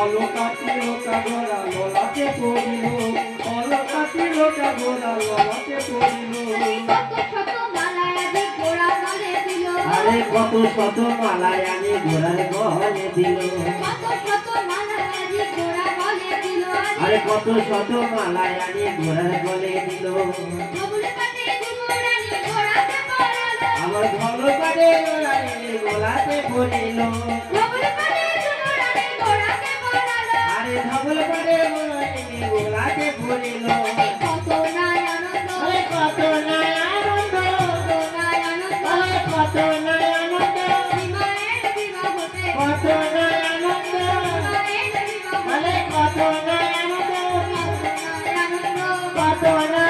অলকাতিল কাগরা ললাটে পড়িল অলকাতিল কাগরা ললাটে পড়িল আরে কত শত মালায় আমি ঘোড়ার গলে দিল আরে কত শত মালায় আমি ঘোড়ার গলে দিল আমার ধল কাটে গোলাতে পড়িল আরে ধবল কাটে গোলাতে পড়িল কত নাই আনন্দ কত নাই আনন্দ কত নাই আনন্দ কত নাই আনন্দ আরে কত নাই আনন্দ কত নাই